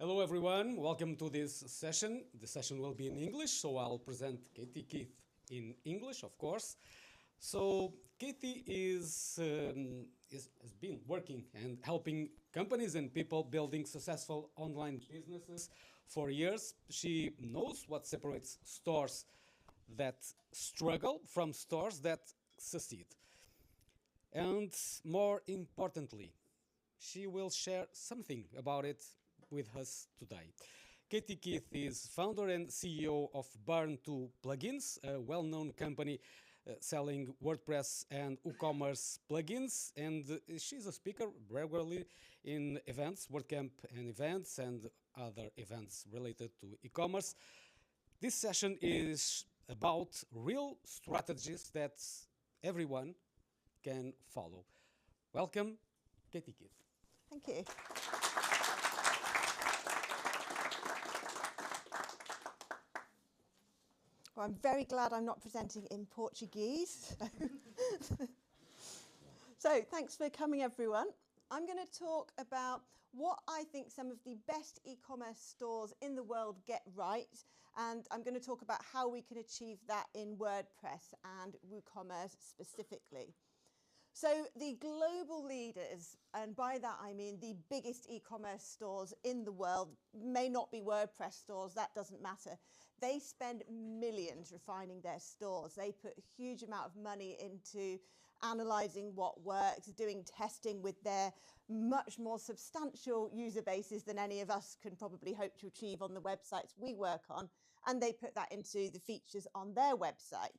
Hello, everyone. Welcome to this session. The session will be in English, so I'll present Katie Keith in English, of course. So Katie has been working and helping companies and people building successful online businesses for years. She knows what separates stores that struggle from stores that succeed. And more importantly, she will share something about it with us today. Katie Keith is founder and CEO of Burn2 Plugins, a well-known company selling WordPress and WooCommerce plugins, and she's a speaker regularly in events, WordCamp and events, and other events related to e-commerce. This session is about real strategies that everyone can follow. Welcome, Katie Keith. Thank you. Well, I'm very glad I'm not presenting in Portuguese. So thanks for coming, everyone. I'm going to talk about what I think some of the best e-commerce stores in the world get right, and I'm going to talk about how we can achieve that in WordPress and WooCommerce specifically. So the global leaders, and by that I mean the biggest e-commerce stores in the world, may not be WordPress stores, that doesn't matter. They spend millions refining their stores. They put a huge amount of money into analysing what works, doing testing with their much more substantial user bases than any of us can probably hope to achieve on the websites we work on, and they put that into the features on their website.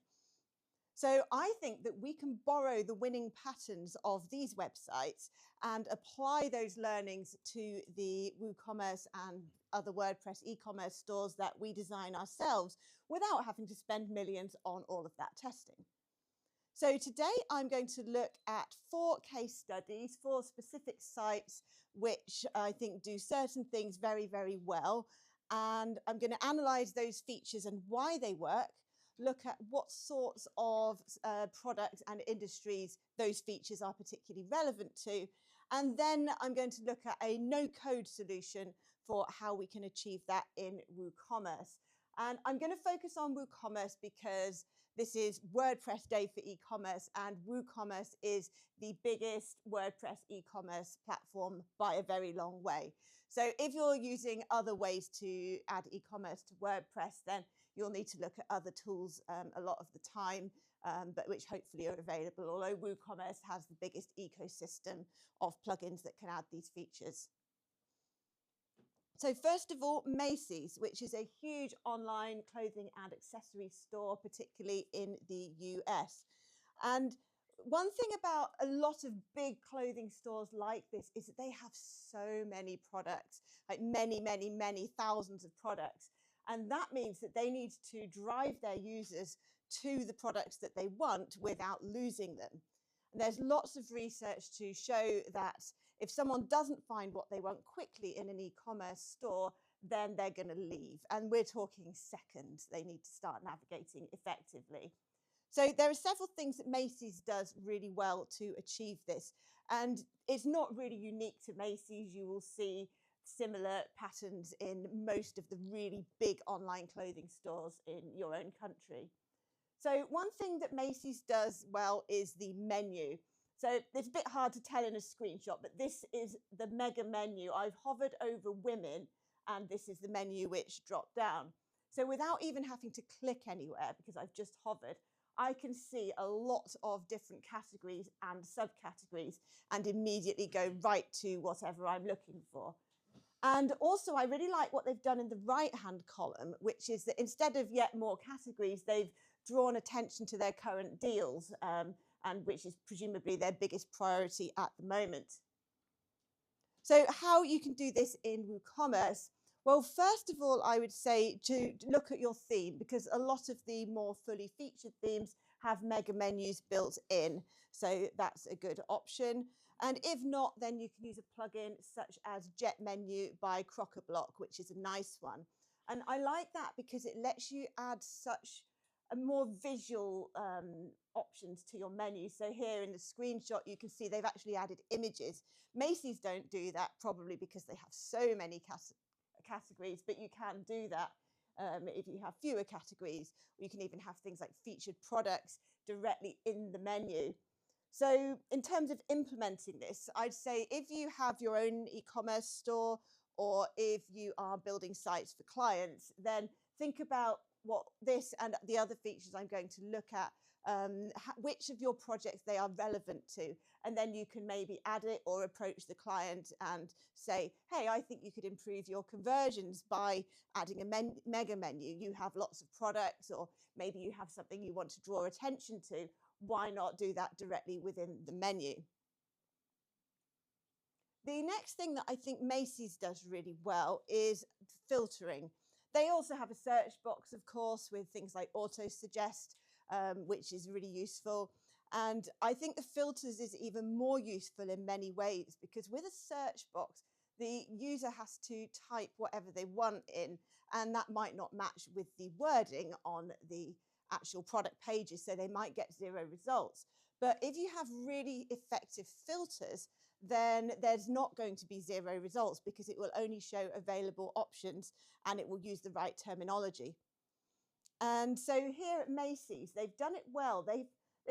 So I think that we can borrow the winning patterns of these websites and apply those learnings to the WooCommerce and other WordPress e-commerce stores that we design ourselves without having to spend millions on all of that testing. So today I'm going to look at 4 case studies, 4 specific sites which I think do certain things very, very well. And I'm going to analyse those features and why they work, look at what sorts of products and industries those features are particularly relevant to. And then I'm going to look at a no-code solution for how we can achieve that in WooCommerce. And I'm going to focus on WooCommerce because this is WordPress Day for e-commerce, and WooCommerce is the biggest WordPress e-commerce platform by a very long way. So if you're using other ways to add e-commerce to WordPress, then you'll need to look at other tools a lot of the time, but which hopefully are available, although WooCommerce has the biggest ecosystem of plugins that can add these features. So first of all, Macy's, which is a huge online clothing and accessories store, particularly in the US. And one thing about a lot of big clothing stores like this is that they have so many products, like many thousands of products. And that means that they need to drive their users to the products that they want without losing them. And there's lots of research to show that if someone doesn't find what they want quickly in an e-commerce store, then they're going to leave. And we're talking seconds. They need to start navigating effectively. So there are several things that Macy's does really well to achieve this. And it's not really unique to Macy's. You will see similar patterns in most of the really big online clothing stores in your own country. So one thing that Macy's does well is the menu. So it's a bit hard to tell in a screenshot, but this is the mega menu. I've hovered over women, and this is the menu which dropped down. So without even having to click anywhere, because I've just hovered, I can see a lot of different categories and subcategories and immediately go right to whatever I'm looking for. And also, I really like what they've done in the right-hand column, which is that instead of yet more categories, they've drawn attention to their current deals, and which is presumably their biggest priority at the moment. So how you can do this in WooCommerce? Well, first of all, I would say to look at your theme, because a lot of the more fully featured themes have mega menus built in. So that's a good option. And if not, then you can use a plugin such as Jet Menu by Crockablock, which is a nice one. And I like that because it lets you add such a more visual options to your menu. So here in the screenshot, you can see they've actually added images. Macy's don't do that, probably because they have so many categories, but you can do that if you have fewer categories. You can even have things like featured products directly in the menu. So in terms of implementing this, I'd say if you have your own e-commerce store, or if you are building sites for clients, then think about what this and the other features I'm going to look at, which of your projects they are relevant to. And then you can maybe add it or approach the client and say, hey, I think you could improve your conversions by adding a mega menu. You have lots of products, or maybe you have something you want to draw attention to. Why not do that directly within the menu? The next thing that I think Macy's does really well is filtering. They also have a search box, of course, with things like auto suggest, which is really useful. And I think the filters is even more useful in many ways, because with a search box, the user has to type whatever they want in, and that might not match with the wording on the actual product pages, so they might get 0 results. But if you have really effective filters, then there's not going to be 0 results, because it will only show available options and it will use the right terminology. And so here at Macy's, they've done it well. They've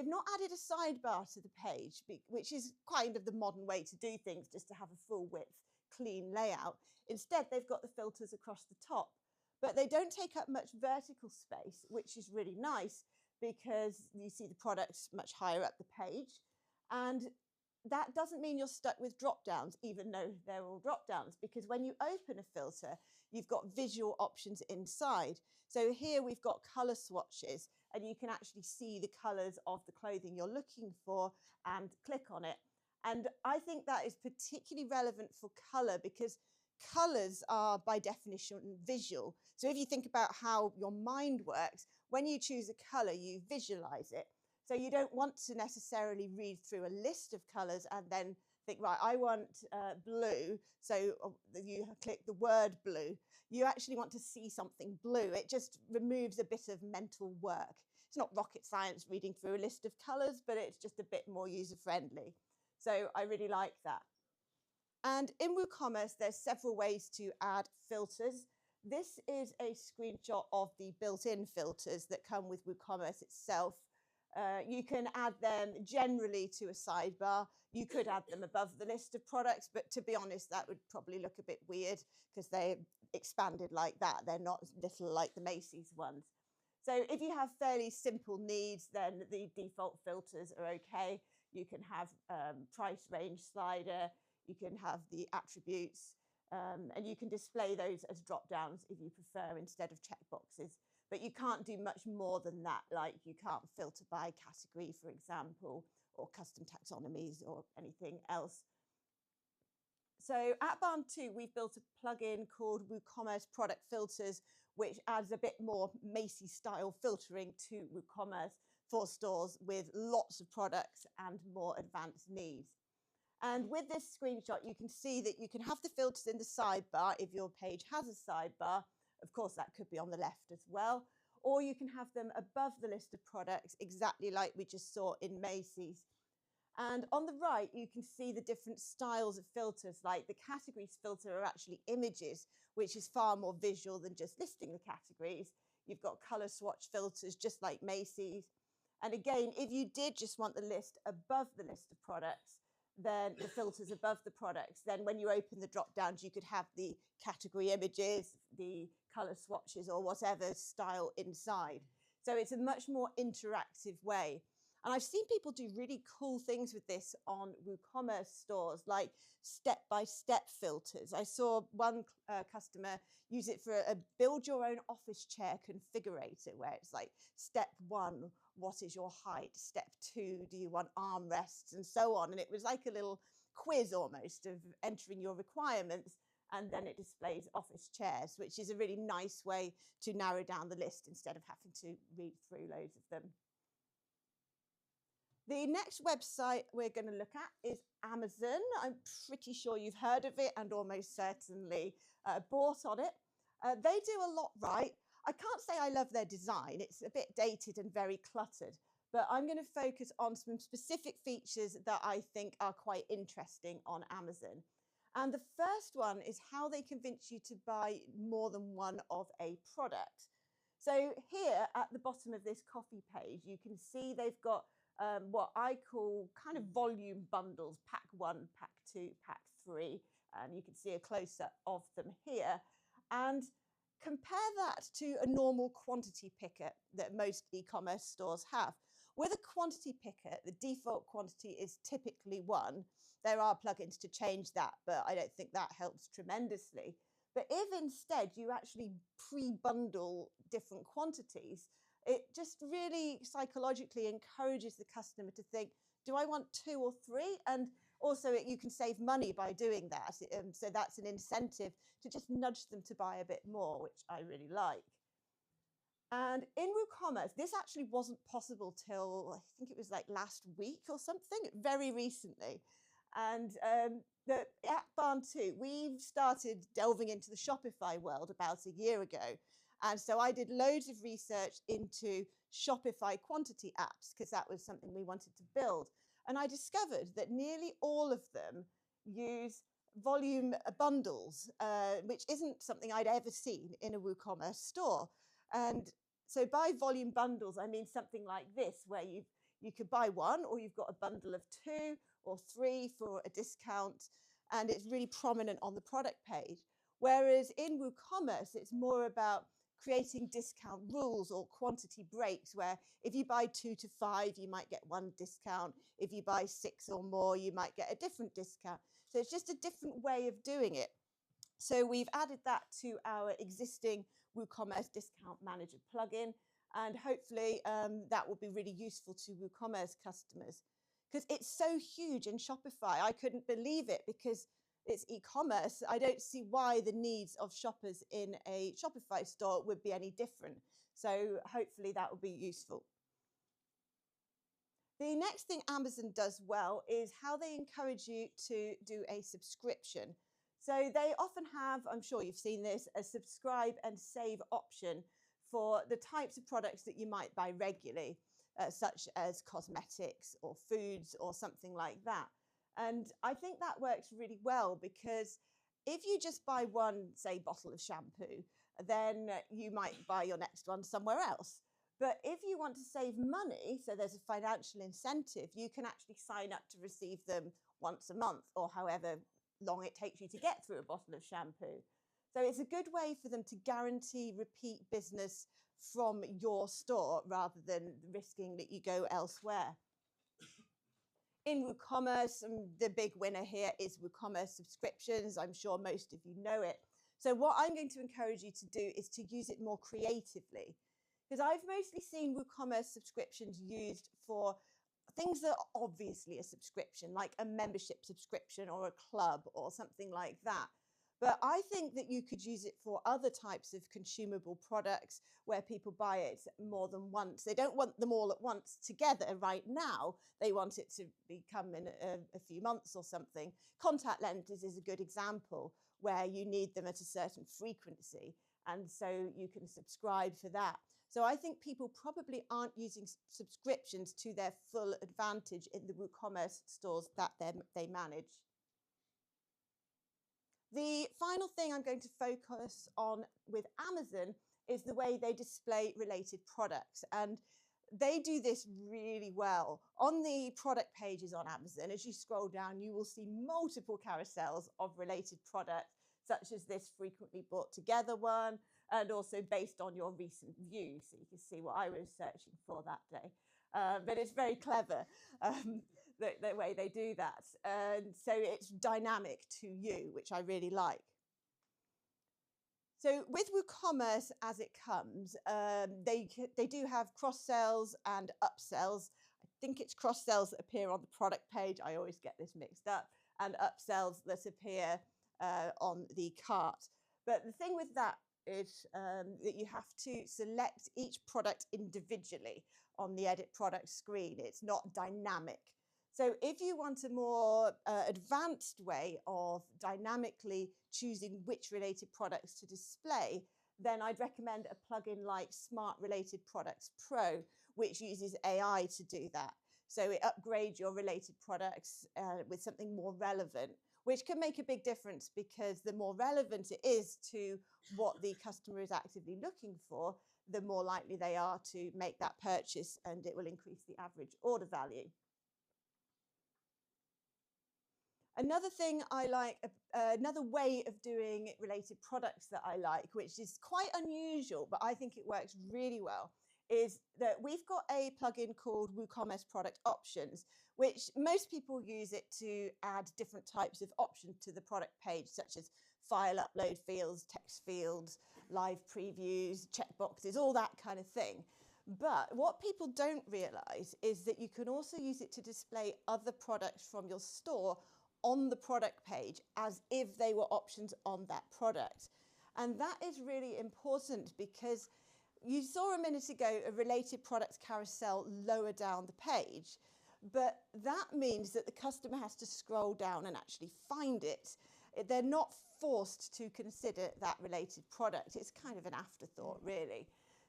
not added a sidebar to the page, which is kind of the modern way to do things, just to have a full width, clean layout. Instead, they've got the filters across the top, but they don't take up much vertical space, which is really nice, because you see the products much higher up the page. And that doesn't mean you're stuck with drop downs, even though they're all drop downs, because when you open a filter, you've got visual options inside. So here we've got color swatches, and you can actually see the colors of the clothing you're looking for and click on it. And I think that is particularly relevant for color, because colors are by definition visual. So if you think about how your mind works, when you choose a color, you visualize it. So you don't want to necessarily read through a list of colours and then think, right, I want blue. So you click the word blue. You actually want to see something blue. It just removes a bit of mental work. It's not rocket science reading through a list of colours, but it's just a bit more user-friendly. So I really like that. And in WooCommerce, there's several ways to add filters. This is a screenshot of the built-in filters that come with WooCommerce itself. You can add them generally to a sidebar. You could add them above the list of products, but to be honest, that would probably look a bit weird, because they're expanded like that. They're not little like the Macy's ones. So if you have fairly simple needs, then the default filters are okay. You can have price range slider, you can have the attributes, and you can display those as drop downs if you prefer, instead of checkboxes. But you can't do much more than that, like you can't filter by category, for example, or custom taxonomies or anything else. So at Barn 2, we've built a plugin called WooCommerce Product Filters, which adds a bit more Macy's style filtering to WooCommerce for stores with lots of products and more advanced needs. And with this screenshot, you can see that you can have the filters in the sidebar if your page has a sidebar. Of course, that could be on the left as well. Or you can have them above the list of products, exactly like we just saw in Macy's. And on the right, you can see the different styles of filters, like the categories filter are actually images, which is far more visual than just listing the categories. You've got color swatch filters, just like Macy's. And again, if you did just want the list above the list of products, then the filters above the products, then when you open the drop downs, you could have the category images, the color swatches, or whatever style inside. So it's a much more interactive way. And I've seen people do really cool things with this on WooCommerce stores, like step-by-step filters. I saw one customer use it for a build your own office chair configurator, where it's like step 1, what is your height? Step 2, do you want armrests, and so on. And it was like a little quiz almost of entering your requirements, and then it displays office chairs, which is a really nice way to narrow down the list instead of having to read through loads of them. The next website we're going to look at is Amazon. I'm pretty sure you've heard of it and almost certainly bought on it. They do a lot right. I can't say I love their design. It's a bit dated and very cluttered, but I'm going to focus on some specific features that I think are quite interesting on Amazon. And the first one is how they convince you to buy more than one of a product. So here at the bottom of this coffee page, you can see they've got what I call kind of volume bundles, pack 1, pack 2, pack 3. And you can see a close-up of them here. And compare that to a normal quantity picker that most e-commerce stores have. With a quantity picker, the default quantity is typically 1. There are plugins to change that, but I don't think that helps tremendously. But if instead you actually pre-bundle different quantities, it just really psychologically encourages the customer to think, do I want 2 or 3? And also you can save money by doing that. So that's an incentive to just nudge them to buy a bit more, which I really like. And in WooCommerce, this actually wasn't possible till, I think it was like last week or something, very recently. And at Barn 2, we've started delving into the Shopify world about a year ago. And so I did loads of research into Shopify quantity apps because that was something we wanted to build. And I discovered that nearly all of them use volume bundles, which isn't something I'd ever seen in a WooCommerce store. And so by volume bundles, I mean something like this, where you could buy 1, or you've got a bundle of 2 or 3 for a discount, and it's really prominent on the product page. Whereas in WooCommerce, it's more about creating discount rules or quantity breaks, where if you buy 2 to 5, you might get 1 discount. If you buy 6 or more, you might get a different discount. So it's just a different way of doing it. So we've added that to our existing WooCommerce Discount Manager plugin, and hopefully that will be really useful to WooCommerce customers, because it's so huge in Shopify. I couldn't believe it because it's e-commerce. I don't see why the needs of shoppers in a Shopify store would be any different. So hopefully that will be useful. The next thing Amazon does well is how they encourage you to do a subscription. So they often have, I'm sure you've seen this, a subscribe and save option for the types of products that you might buy regularly, such as cosmetics or foods or something like that. And I think that works really well, because if you just buy 1, say, bottle of shampoo, then you might buy your next one somewhere else. But if you want to save money, so there's a financial incentive, you can actually sign up to receive them once a month, or however long it takes you to get through a bottle of shampoo. So it's a good way for them to guarantee repeat business from your store rather than risking that you go elsewhere. In WooCommerce, the big winner here is WooCommerce subscriptions. I'm sure most of you know it. So what I'm going to encourage you to do is to use it more creatively, because I've mostly seen WooCommerce subscriptions used for things that are obviously a subscription, like a membership subscription or a club or something like that. But I think that you could use it for other types of consumable products where people buy it more than once. They don't want them all at once together right now. They want it to become in a few months or something. Contact lenses is a good example, where you need them at a certain frequency, and so you can subscribe for that. So I think people probably aren't using subscriptions to their full advantage in the WooCommerce stores that they manage. The final thing I'm going to focus on with Amazon is the way they display related products. And they do this really well. On the product pages on Amazon, as you scroll down, you will see multiple carousels of related products, such as this frequently bought together one, and also based on your recent view. So you can see what I was searching for that day. But it's very clever, the way they do that. And so it's dynamic to you, which I really like. So with WooCommerce as it comes, they do have cross-sells and upsells. I think it's cross-sells that appear on the product page. I always get this mixed up. And upsells that appear on the cart. But the thing with that is that you have to select each product individually on the edit product screen. It's not dynamic. So if you want a more advanced way of dynamically choosing which related products to display, then I'd recommend a plugin like Smart Related Products Pro, which uses AI to do that. So it upgrades your related products with something more relevant, which can make a big difference because the more relevant it is to what the customer is actively looking for, the more likely they are to make that purchase, and it will increase the average order value. Another thing I like, another way of doing related products that I like, which is quite unusual, but I think it works really well, is that we've got a plugin called WooCommerce Product Options, which most people use it to add different types of options to the product page, such as file upload fields, text fields, live previews, checkboxes, all that kind of thing. But what people don't realize is that you can also use it to display other products from your store on the product page as if they were options on that product. And that is really important because you saw a minute ago a related products carousel lower down the page, but that means that the customer has to scroll down and actually find it. They're not forced to consider that related product. It's kind of an afterthought, really.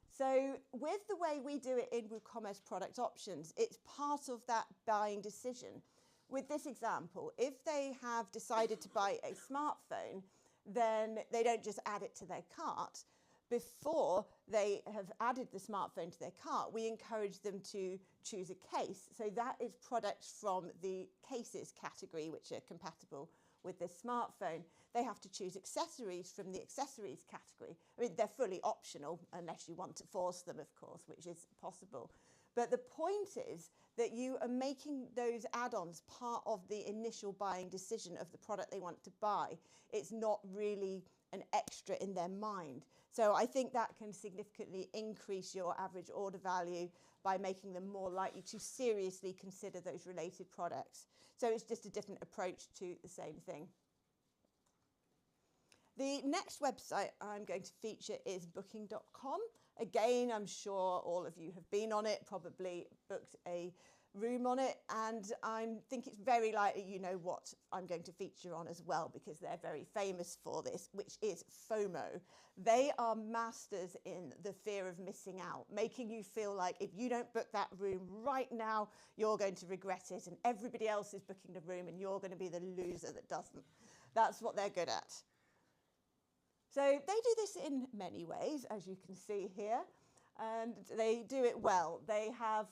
So with the way we do it in WooCommerce Product Options, it's part of that buying decision. With this example, if they have decided to buy a smartphone, then they don't just add it to their cart. Before they have added the smartphone to their cart, we encourage them to choose a case. So that is products from the cases category, which are compatible with this smartphone. They have to choose accessories from the accessories category. I mean, they're fully optional unless you want to force them, of course, which is possible. But the point is that you are making those add-ons part of the initial buying decision of the product they want to buy. It's not really an extra in their mind. So I think that can significantly increase your average order value by making them more likely to seriously consider those related products. So it's just a different approach to the same thing. The next website I'm going to feature is booking.com. Again, I'm sure all of you have been on it, probably booked a room on it, and I think it's very likely you know what I'm going to feature on as well, because they're very famous for this, which is FOMO. They are masters in the fear of missing out, making you feel like if you don't book that room right now, you're going to regret it, and everybody else is booking the room and you're going to be the loser that doesn't. That's what they're good at. So they do this in many ways, as you can see here, and they do it well. They have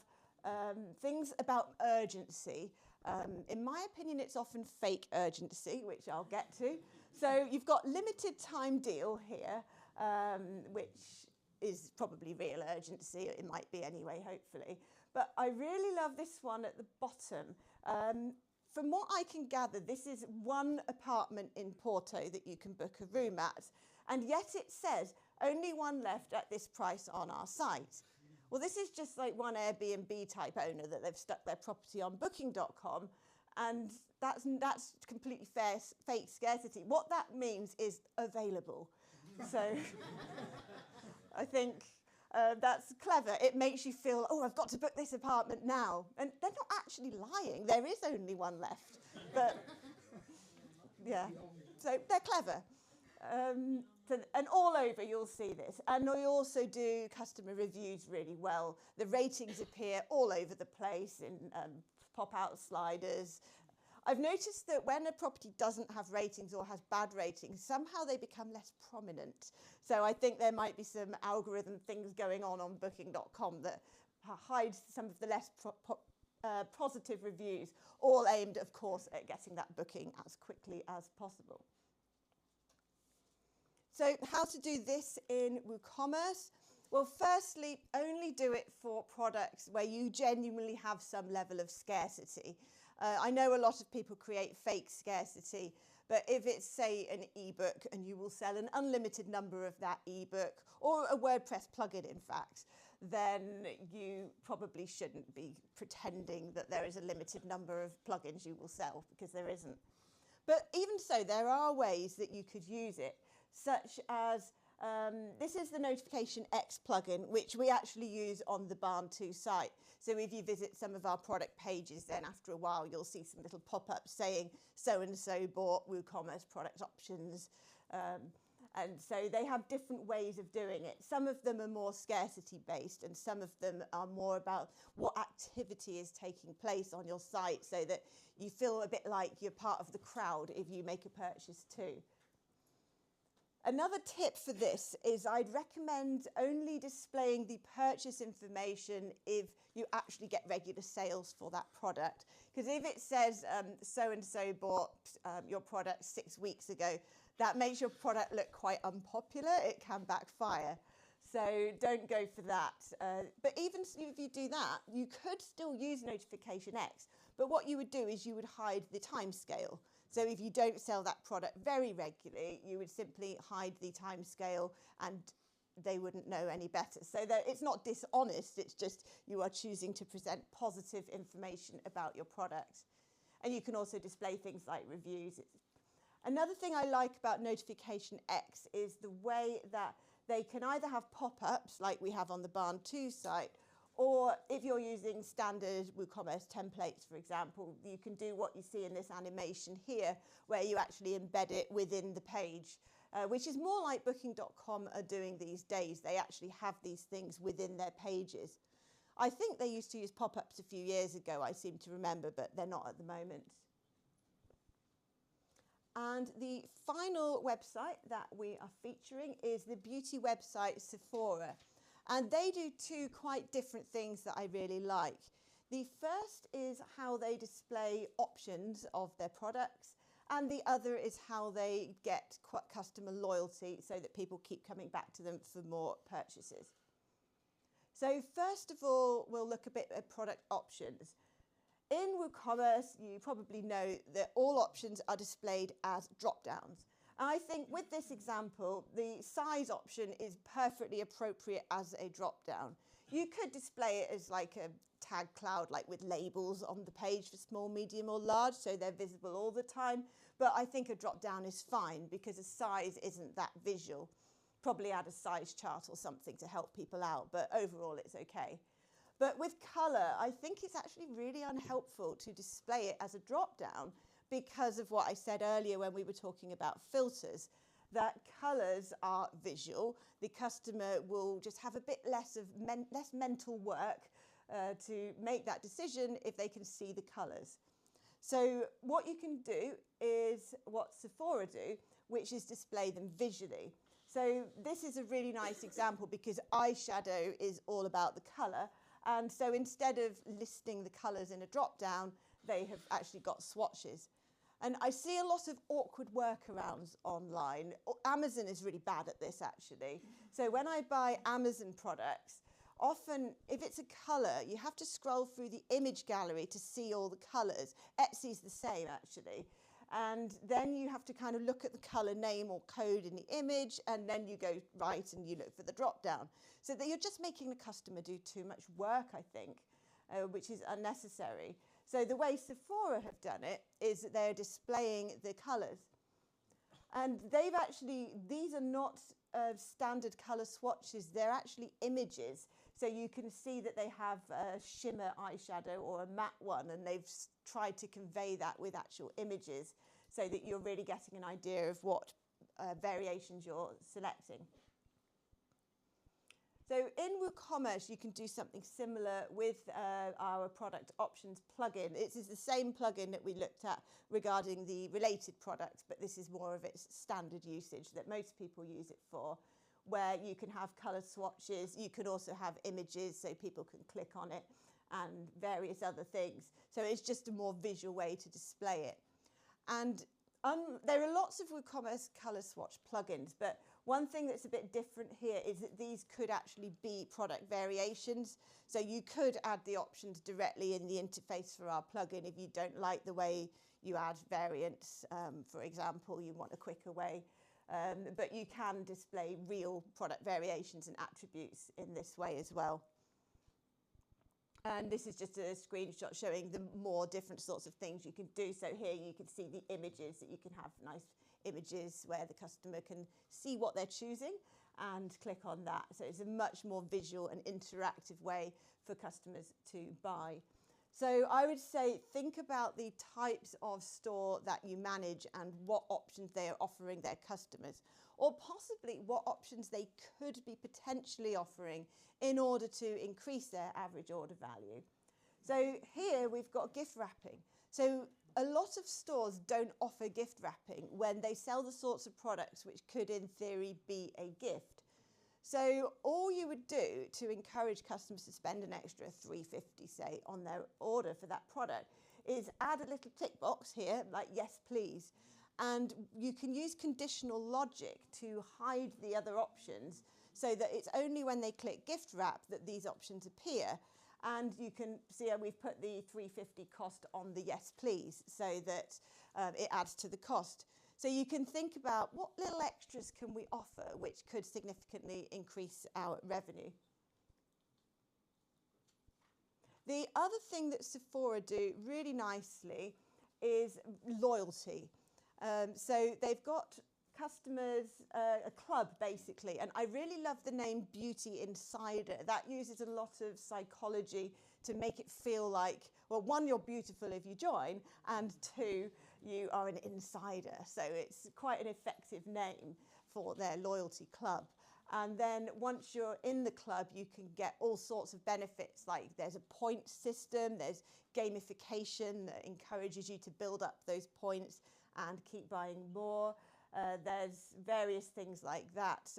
things about urgency. In my opinion, it's often fake urgency, which I'll get to. So you've got limited time deal here, which is probably real urgency. It might be anyway, hopefully. But I really love this one at the bottom. From what I can gather, this is one apartment in Porto that you can book a room at, and yet it says only one left at this price on our site. Well, this is just like one Airbnb type owner that they've stuck their property on booking.com, and that's completely fake scarcity. What that means is available. So I think that's clever. It makes you feel, oh, I've got to book this apartment now. And they're not actually lying. There is only one left. But yeah, so they're clever. And all over you'll see this. And we also do customer reviews really well. The ratings appear all over the place in pop-out sliders. I've noticed that when a property doesn't have ratings or has bad ratings, somehow they become less prominent. So I think there might be some algorithm things going on booking.com that hides some of the less positive reviews, all aimed, of course, at getting that booking as quickly as possible. So how to do this in WooCommerce? Well, firstly, only do it for products where you genuinely have some level of scarcity. I know a lot of people create fake scarcity, but if it's, say, an ebook and you will sell an unlimited number of that ebook, or a WordPress plugin, in fact, then you probably shouldn't be pretending that there is a limited number of plugins you will sell, because there isn't. But even so, there are ways that you could use it, such as this is the Notification X plugin, which we actually use on the Barn2 site. So if you visit some of our product pages, then after a while you'll see some little pop-ups saying so-and-so bought WooCommerce Product Options. And so they have different ways of doing it. Some of them are more scarcity based, and some of them are more about what activity is taking place on your site, so that you feel a bit like you're part of the crowd if you make a purchase too. Another tip for this is I'd recommend only displaying the purchase information if you actually get regular sales for that product. Because if it says so-and-so bought your product 6 weeks ago, that makes your product look quite unpopular. It can backfire. So don't go for that. But even if you do that, you could still use Notification X. But what you would do is you would hide the timescale. So if you don't sell that product very regularly, you would simply hide the timescale and they wouldn't know any better. So that it's not dishonest, it's just you are choosing to present positive information about your product. And you can also display things like reviews. Another thing I like about Notification X is the way that they can either have pop-ups like we have on the Barn 2 site, or if you're using standard WooCommerce templates, for example, you can do what you see in this animation here, where you actually embed it within the page, which is more like Booking.com are doing these days. They actually have these things within their pages. I think they used to use pop-ups a few years ago, I seem to remember, but they're not at the moment. And the final website that we are featuring is the beauty website Sephora. And they do two quite different things that I really like. The first is how they display options of their products, and the other is how they get customer loyalty so that people keep coming back to them for more purchases. So first of all, we'll look a bit at product options. In WooCommerce, you probably know that all options are displayed as drop-downs. And I think with this example, the size option is perfectly appropriate as a drop-down. You could display it as like a tag cloud, like with labels on the page for small, medium, or large, so they're visible all the time. But I think a drop-down is fine because a size isn't that visual. Probably add a size chart or something to help people out, but overall it's okay. But with colour, I think it's actually really unhelpful to display it as a drop-down because of what I said earlier when we were talking about filters, that colours are visual. The customer will just have a bit less mental work to make that decision if they can see the colours. So what you can do is what Sephora do, which is display them visually. So this is a really nice example because eyeshadow is all about the colour. And so instead of listing the colours in a drop-down, they have actually got swatches. And I see a lot of awkward workarounds online. Amazon is really bad at this, actually. So when I buy Amazon products, often if it's a colour, you have to scroll through the image gallery to see all the colours. Etsy's the same, actually. And then you have to kind of look at the colour name or code in the image, and then you go right and you look for the drop-down. So that you're just making the customer do too much work, I think, which is unnecessary. So the way Sephora have done it is that they're displaying the colours. And they've actually, these are not standard colour swatches, they're actually images. So you can see that they have a shimmer eyeshadow or a matte one, and they've tried to convey that with actual images so that you're really getting an idea of what variations you're selecting. So in WooCommerce, you can do something similar with our product options plugin. It is the same plugin that we looked at regarding the related products, but this is more of its standard usage that most people use it for, where you can have color swatches. You can also have images so people can click on it and various other things. So it's just a more visual way to display it. And there are lots of WooCommerce color swatch plugins, but one thing that's a bit different here is that these could actually be product variations. So you could add the options directly in the interface for our plugin if you don't like the way you add variants. For example, you want a quicker way. But you can display real product variations and attributes in this way as well. And this is just a screenshot showing the more different sorts of things you can do. So here you can see the images, that you can have nice images where the customer can see what they're choosing and click on that. So it's a much more visual and interactive way for customers to buy. So I would say think about the types of store that you manage and what options they are offering their customers. or possibly what options they could be potentially offering in order to increase their average order value. So here we've got gift wrapping. So a lot of stores don't offer gift wrapping when they sell the sorts of products which could in theory be a gift. So all you would do to encourage customers to spend an extra $3.50, say, on their order for that product is add a little tick box here, like yes, please. And you can use conditional logic to hide the other options so that it's only when they click gift wrap that these options appear. And you can see how we've put the $3.50 cost on the yes, please, so that it adds to the cost. So you can think about what little extras can we offer which could significantly increase our revenue. The other thing that Sephora do really nicely is loyalty. So they've got customers, a club basically, and I really love the name Beauty Insider. That uses a lot of psychology to make it feel like, well, one, you're beautiful if you join, and two, you are an insider. So it's quite an effective name for their loyalty club. And then once you're in the club, you can get all sorts of benefits, like there's a point system, there's gamification that encourages you to build up those points and keep buying more. There's various things like that,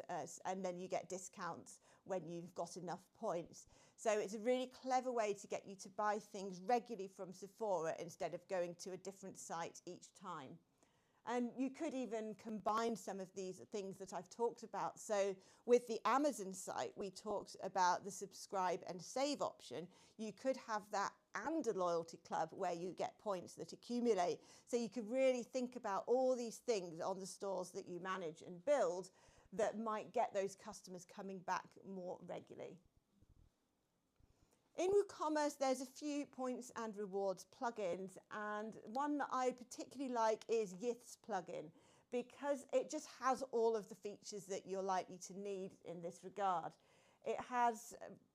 and then you get discounts when you've got enough points. So it's a really clever way to get you to buy things regularly from Sephora instead of going to a different site each time. And you could even combine some of these things that I've talked about. So with the Amazon site, we talked about the subscribe and save option. You could have that and a loyalty club where you get points that accumulate. So you could really think about all these things on the stores that you manage and build that might get those customers coming back more regularly. In WooCommerce, there's a few points and rewards plugins, and one that I particularly like is Yith's plugin because it just has all of the features that you're likely to need in this regard. It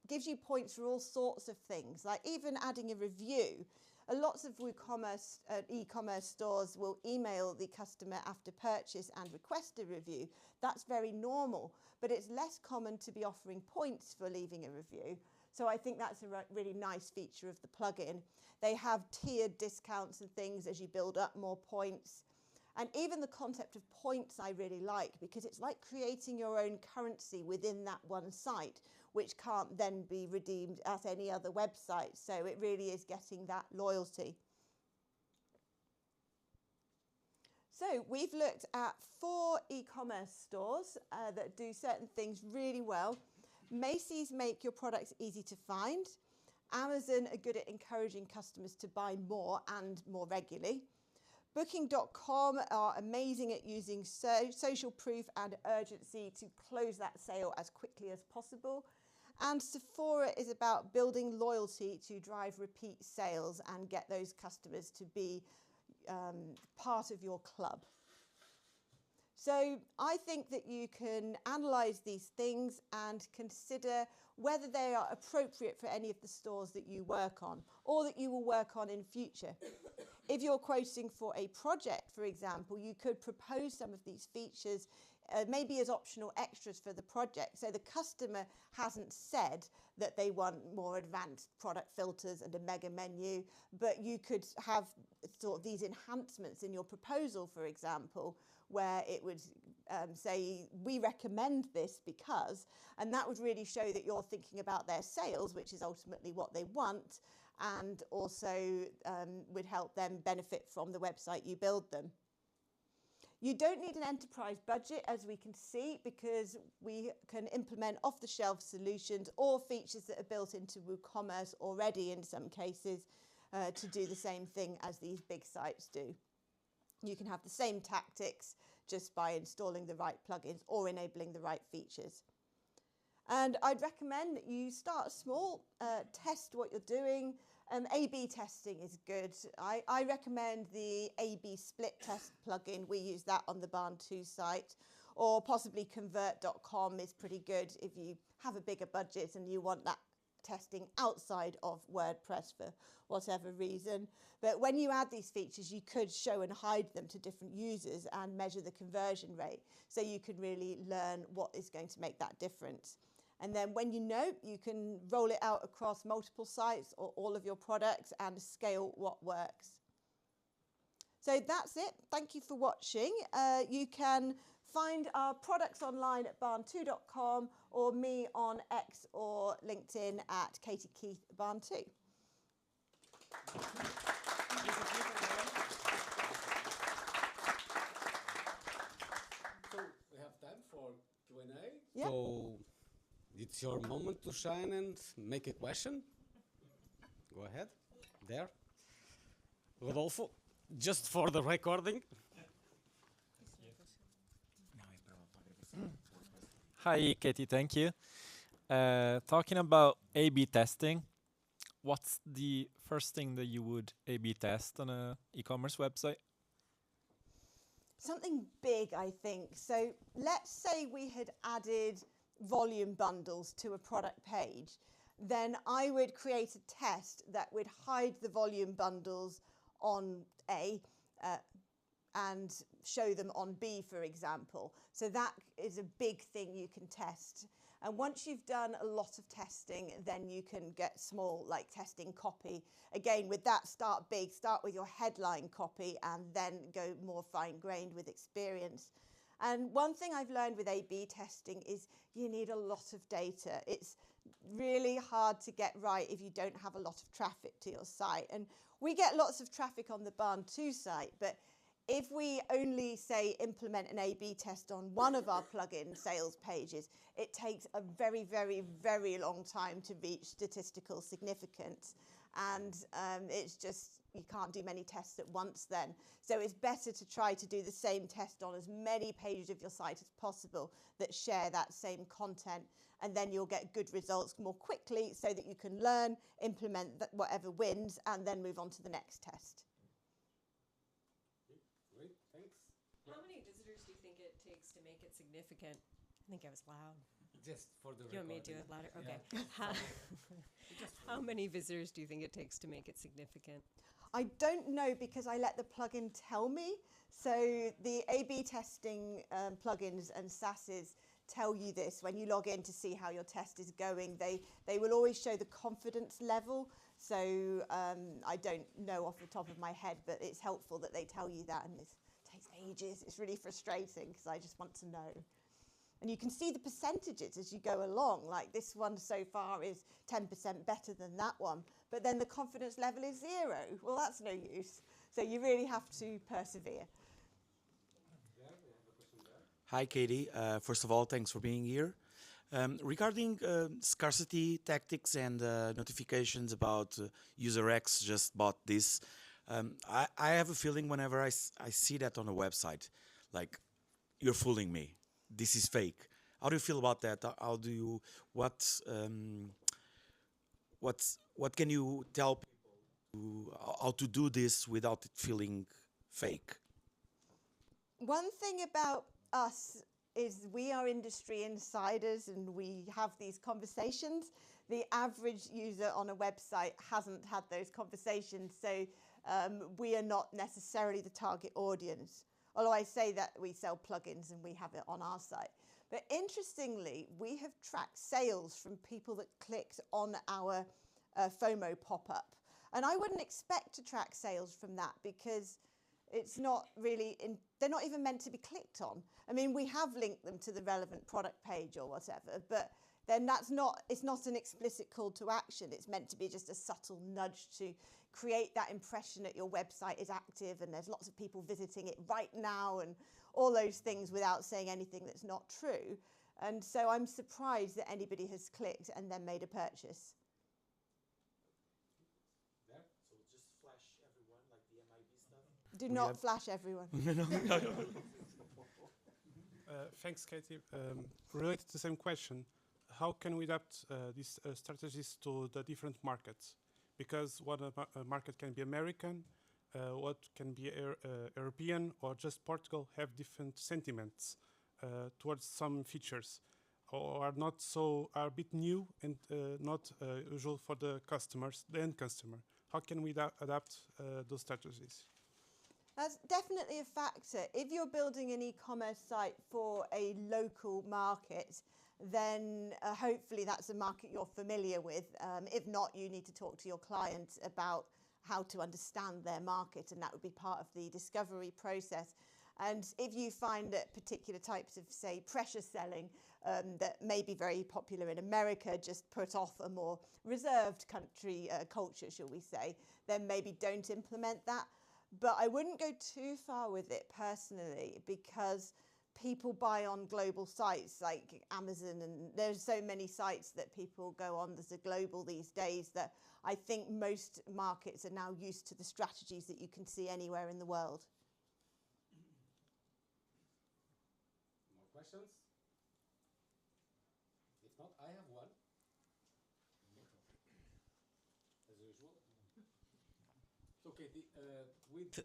gives you points for all sorts of things, like even adding a review. Lots of WooCommerce e-commerce stores will email the customer after purchase and request a review. That's very normal, but it's less common to be offering points for leaving a review. So I think that's a really nice feature of the plugin. They have tiered discounts and things as you build up more points. And even the concept of points I really like because it's like creating your own currency within that one site, which can't then be redeemed at any other website. So it really is getting that loyalty. So we've looked at 4 e-commerce stores that do certain things really well. Macy's make your products easy to find. Amazon are good at encouraging customers to buy more and more regularly. Booking.com are amazing at using social proof and urgency to close that sale as quickly as possible. And Sephora is about building loyalty to drive repeat sales and get those customers to be part of your club. So I think that you can analyse these things and consider whether they are appropriate for any of the stores that you work on or that you will work on in future. If you're quoting for a project, for example, you could propose some of these features maybe as optional extras for the project. So the customer hasn't said that they want more advanced product filters and a mega menu, but you could have sort of these enhancements in your proposal, for example, where it would say, we recommend this because, and that would really show that you're thinking about their sales, which is ultimately what they want, and also would help them benefit from the website you build them. You don't need an enterprise budget, as we can see, because we can implement off-the-shelf solutions or features that are built into WooCommerce already in some cases to do the same thing as these big sites do. You can have the same tactics just by installing the right plugins or enabling the right features. And I'd recommend that you start small, test what you're doing. A/B testing is good. I recommend the A/B split test plugin. We use that on the Barn2 site, or possibly convert.com is pretty good if you have a bigger budget and you want that testing outside of WordPress for whatever reason. But when you add these features, you could show and hide them to different users and measure the conversion rate. So you can really learn what is going to make that difference. And then when you know, you can roll it out across multiple sites or all of your products and scale what works. So that's it. Thank you for watching. You can find our products online at barn2.com or me on X or LinkedIn at Katie Keith Barn2. So we have time for Q&A. Yeah. So it's your moment to shine and make a question. Go ahead. There. Rodolfo, just for the recording. Hi, Katie. Thank you. Talking about A/B testing, what's the first thing that you would A/B test on an e-commerce website? Something big, I think. So let's say we had added volume bundles to a product page. Then I would create a test that would hide the volume bundles on A and show them on B, for example. So that is a big thing you can test. And once you've done a lot of testing, then you can get small, like testing copy. Again, with that, start big, start with your headline copy, and then go more fine-grained with experience. And one thing I've learned with A/B testing is you need a lot of data. It's really hard to get right if you don't have a lot of traffic to your site. And we get lots of traffic on the Barn2 site, but if we only say implement an A/B test on one of our plugin sales pages, it takes a very, very, very long time to reach statistical significance. And it's just, you can't do many tests at once then. So it's better to try to do the same test on as many pages of your site as possible that share that same content. And then you'll get good results more quickly so that you can learn, implement whatever wins, and then move on to the next test. Great, thanks. How many visitors do you think it takes to make it significant? I think I was loud. Just for the You want me to do it louder? Okay. Yeah. How many visitors do you think it takes to make it significant? I don't know because I let the plugin tell me. So the A/B testing plugins and SaaSes tell you this when you log in to see how your test is going. They will always show the confidence level. So I don't know off the top of my head, but it's helpful that they tell you that. And it takes ages. It's really frustrating because I just want to know. And you can see the percentages as you go along. Like this one so far is 10% better than that one. But then the confidence level is 0. Well, that's no use. So you really have to persevere. Hi, Katie. First of all, thanks for being here. Regarding scarcity tactics and notifications about user X just bought this, I have a feeling whenever I see that on a website, like, you're fooling me. This is fake. How do you feel about that? How do you, what can you tell people how to do this without it feeling fake? One thing about us is we are industry insiders and we have these conversations. The average user on a website hasn't had those conversations, so we are not necessarily the target audience. Although I say that we sell plugins and we have it on our site. But interestingly, we have tracked sales from people that clicked on our FOMO pop-up. And I wouldn't expect to track sales from that because it's not really, they're not even meant to be clicked on. I mean, we have linked them to the relevant product page or whatever, but then it's not an explicit call to action. It's meant to be just a subtle nudge to create that impression that your website is active and there's lots of people visiting it right now and all those things without saying anything that's not true. And so I'm surprised that anybody has clicked and then made a purchase. So just flash everyone like the MIB stuff? Do not flash everyone. Thanks, Katie. Related to the same question, how can we adapt these strategies to the different markets? Because one market can be American, what can be European, or just Portugal have different sentiments towards some features. or are a bit new and not usual for the customers, the end customer. How can we adapt those strategies? That's definitely a factor. If you're building an e-commerce site for a local market, then hopefully that's a market you're familiar with. If not, you need to talk to your client about how to understand their market, and that would be part of the discovery process. And if you find that particular types of, say, pressure selling that may be very popular in America just put off a more reserved country culture, shall we say, then maybe don't implement that. But I wouldn't go too far with it personally, because people buy on global sites like Amazon, and there's so many sites that people go on as a global these days that I think most markets are now used to the strategies that you can see anywhere in the world. More questions? If not, I have one. As usual. So, Katie, with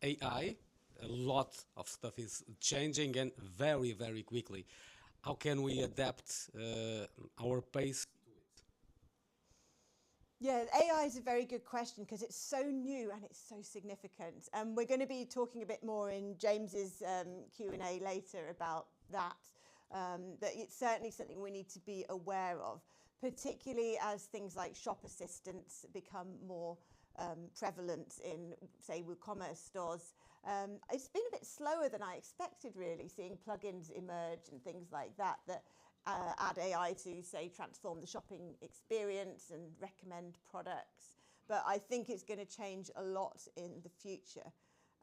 AI, a lot of stuff is changing and very, very quickly. How can we adapt our pace to it? Yeah, AI is a very good question because it's so new and it's so significant. And we're going to be talking a bit more in James's Q&A later about that. That it's certainly something we need to be aware of, particularly as things like shop assistants become more prevalent in, say, WooCommerce stores. It's been a bit slower than I expected, really, seeing plugins emerge and things like that that add AI to, say, transform the shopping experience and recommend products. But I think it's going to change a lot in the future.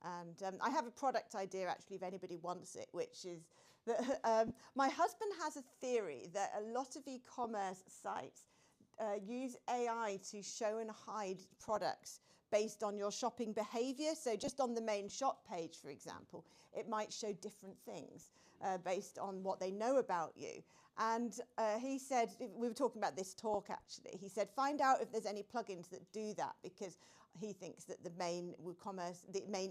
And I have a product idea, actually, if anybody wants it, which is that my husband has a theory that a lot of e-commerce sites use AI to show and hide products based on your shopping behavior. So just on the main shop page, for example, it might show different things based on what they know about you. And he said, we were talking about this talk actually, he said, find out if there's any plugins that do that, because he thinks that the main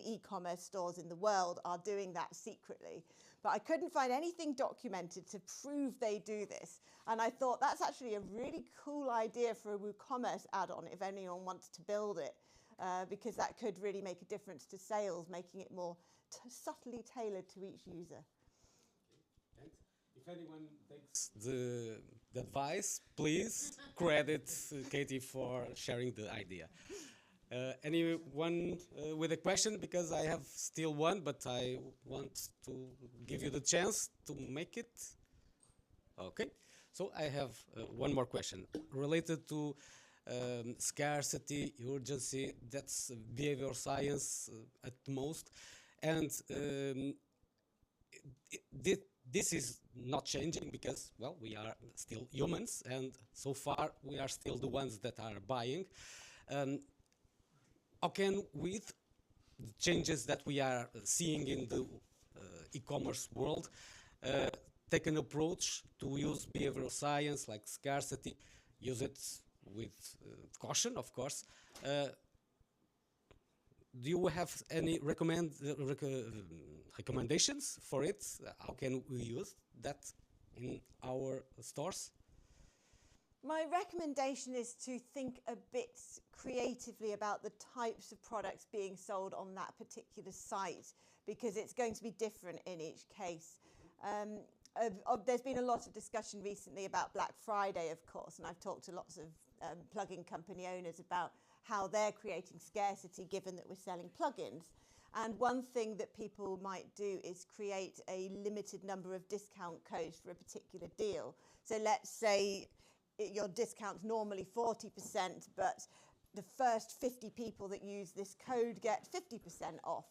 e-commerce stores in the world are doing that secretly. But I couldn't find anything documented to prove they do this. And I thought that's actually a really cool idea for a WooCommerce add-on if anyone wants to build it, because that could really make a difference to sales, making it more subtly tailored to each user. Thanks. If anyone takes the advice, please credit Katie for sharing the idea. Anyone with a question? Because I have still one, but I want to give you the chance to make it. Okay, so I have one more question related to scarcity, urgency. That's behavior science at most, and this is not changing because, well, we are still humans, and so far we are still the ones that are buying. How can, with the changes that we are seeing in the e-commerce world, take an approach to use behavioral science like scarcity, use it with caution, of course. Do you have any recommendations for it? How can we use that in our stores? My recommendation is to think a bit creatively about the types of products being sold on that particular site, because it's going to be different in each case. There's been a lot of discussion recently about Black Friday, of course, and I've talked to lots of plugin company owners about how they're creating scarcity given that we're selling plugins. And one thing that people might do is create a limited number of discount codes for a particular deal. So let's say your discount's normally 40%, but the first 50 people that use this code get 50% off.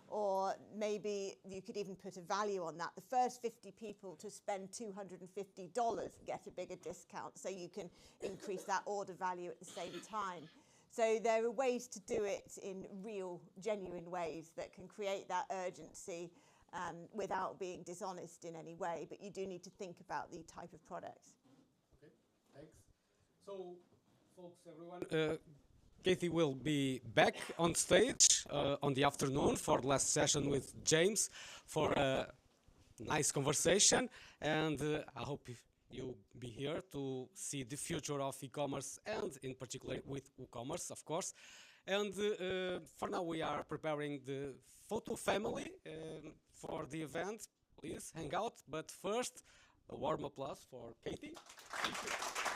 Or maybe you could even put a value on that. The first 50 people to spend $250 get a bigger discount, so you can increase that order value at the same time. So there are ways to do it in real, genuine ways that can create that urgency without being dishonest in any way. But you do need to think about the type of products. Okay, thanks. So, folks, everyone, Katie will be back on stage on the afternoon for the last session with James for a nice conversation. And I hope you be here to see the future of e-commerce and in particular with WooCommerce, of course. And for now, we are preparing the photo family for the event. Please hang out. But first, a warm applause for Katie. Thank you.